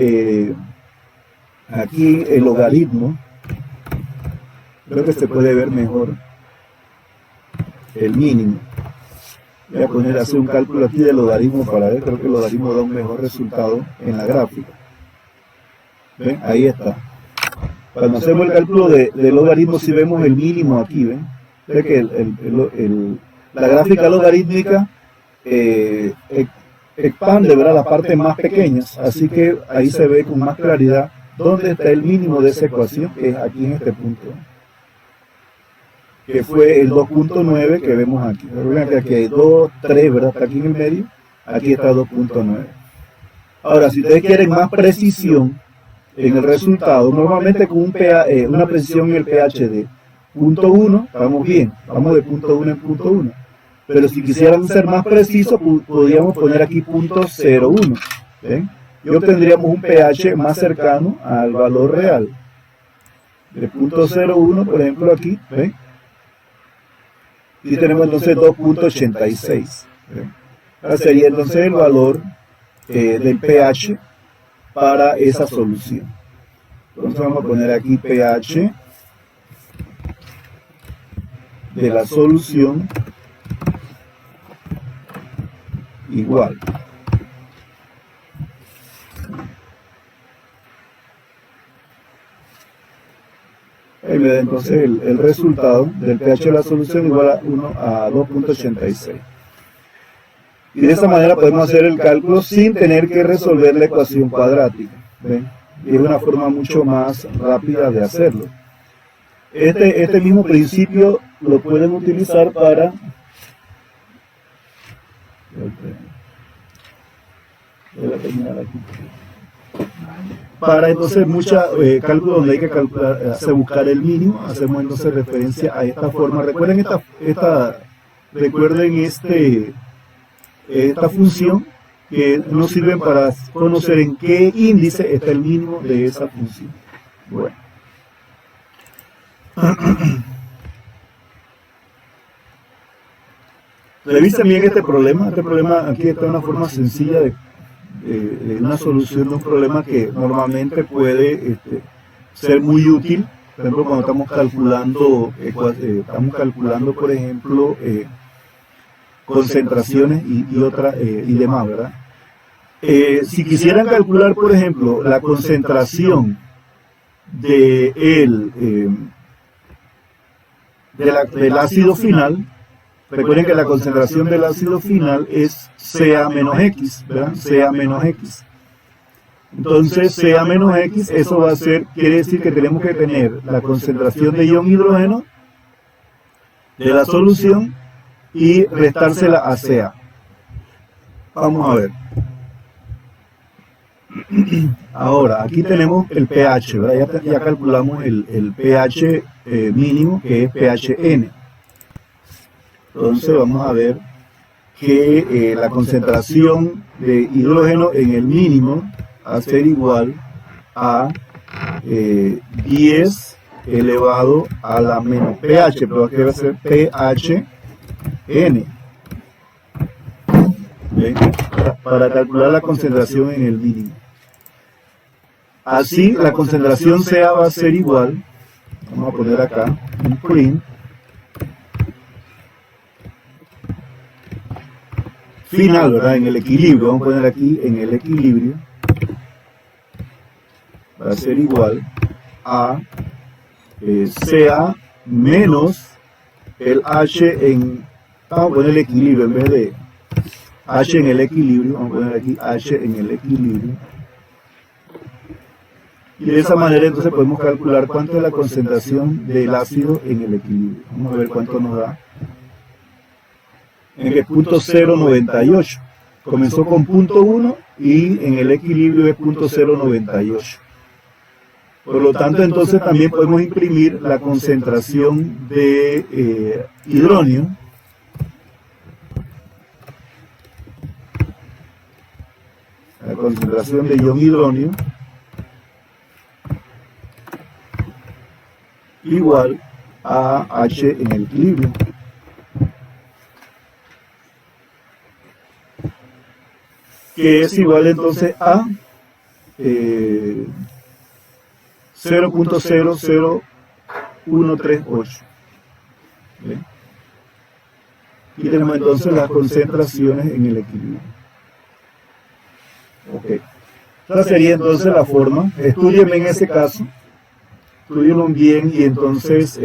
aquí el logaritmo, creo que se puede ver mejor el mínimo. Voy a poner a hacer un cálculo aquí del logaritmo para ver, creo que el logaritmo da un mejor resultado en la gráfica. ¿Ven? Ahí está. Cuando hacemos el cálculo del logaritmo, si vemos el mínimo aquí, ¿ven? Ve que la gráfica logarítmica expande, ¿verdad?, las partes más pequeñas, así que ahí se ve con más claridad dónde está el mínimo de esa ecuación, que es aquí en este punto, que fue el 2.9 que vemos aquí. Recuerden que aquí hay 2, 3, ¿verdad? Está aquí en el medio, aquí está 2.9. Ahora, si ustedes quieren más precisión en el resultado, normalmente con una precisión en el pH de 0.1, estamos bien, vamos de 0.1 en 0.1. Pero si quisiéramos ser más precisos, podríamos poner aquí 0.01. ¿Ven? Y obtendríamos un pH más cercano al valor real. De 0.01, por ejemplo, aquí, ¿ven? Y tenemos entonces 2.86. Ahora sería entonces el valor del pH para esa solución. Entonces vamos a poner aquí pH de la solución igual. Ahí me da entonces el resultado del pH de la solución igual a 2.86. Y de esa manera podemos hacer el cálculo sin tener que resolver la ecuación cuadrática. ¿Ven? Y es una forma mucho más rápida de hacerlo. Este mismo principio lo pueden utilizar para entonces muchos cálculos donde hay que calcular, buscar el mínimo, hacemos entonces referencia a esta forma. Recuerden esta función que nos sirve para conocer en qué índice está el mínimo de esa función. Bueno. Revisen bien este problema. Este problema aquí está de una forma sencilla de una solución de un problema que normalmente puede ser muy útil. Por ejemplo, cuando estamos calculando, por ejemplo, concentraciones y demás, ¿verdad? Si quisieran calcular, por ejemplo, la concentración del ácido final, recuerden que la concentración del ácido final es Ca menos X, ¿verdad? Ca menos X. Entonces, Ca menos X, eso va a ser, quiere decir que tenemos que tener la concentración de ion hidrógeno de la solución y restársela a Ca. Vamos a ver. Ahora, aquí tenemos el pH, ¿verdad? Ya calculamos el pH mínimo, que es pHn. Entonces vamos a ver que la concentración de hidrógeno en el mínimo va a ser igual a 10 elevado a la menos pH, pero aquí va a ser pHn. ¿Ven? Para calcular la concentración en el mínimo. Así la concentración Ca va a ser igual, vamos a poner acá un print, final, ¿verdad? En el equilibrio, vamos a poner aquí en el equilibrio, va a ser igual a Ca menos el H en, vamos a poner el equilibrio en vez de H en el equilibrio, vamos a poner aquí H en el equilibrio, Y de esa manera entonces podemos calcular cuánto es la concentración del ácido en el equilibrio. Vamos a ver cuánto nos da. En el punto 0,98. Comenzó con punto 1 y en el equilibrio es punto 0,98. Por lo tanto, entonces también podemos imprimir la concentración de hidrónio. La concentración de ion hidrónio igual a H en el equilibrio. Que es igual entonces a 0.00138. ¿Bien? Y tenemos entonces las concentraciones en el equilibrio. Ok. Esta sería entonces la forma. Estúdienme en ese caso. Estudienlo bien y entonces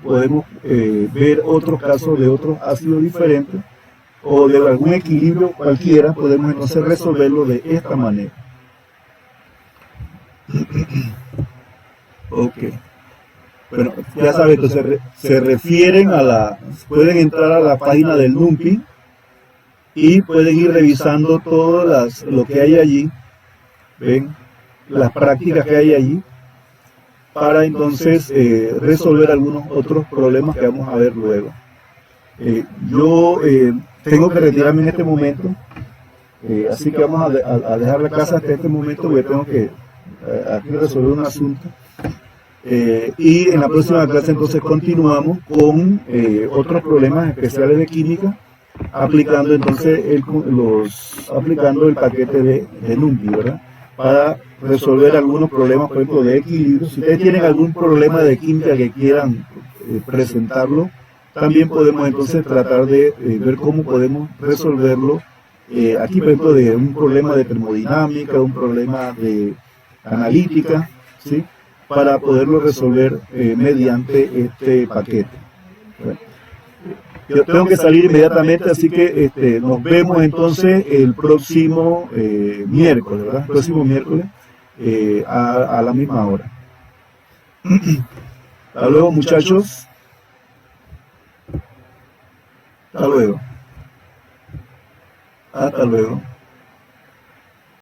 podemos ver otros casos de otros ácidos diferentes o de algún equilibrio cualquiera. Podemos entonces resolverlo de esta manera. Ok. Bueno, ya saben, entonces se refieren a pueden entrar a la página del NUMPI y pueden ir revisando todo lo que hay allí, ven, las prácticas que hay allí, para entonces resolver algunos otros problemas que vamos a ver luego. Yo tengo que retirarme en este momento, así que vamos a dejar la clase hasta este momento, porque tengo que aquí resolver un asunto. Y en la próxima clase entonces continuamos con otros problemas especiales de química, aplicando entonces aplicando el paquete de NUMPI, ¿verdad? Para resolver algunos problemas, por ejemplo, de equilibrio. Si ustedes tienen algún problema de química que quieran presentarlo, también podemos entonces tratar de ver cómo podemos resolverlo. Aquí, por ejemplo, de un problema de termodinámica, un problema de analítica, ¿sí? Para poderlo resolver mediante este paquete. Bueno, yo tengo que salir inmediatamente, así que nos vemos entonces el próximo miércoles, ¿verdad? El próximo miércoles a la misma hora. Hasta luego, muchachos. Hasta luego. Hasta luego.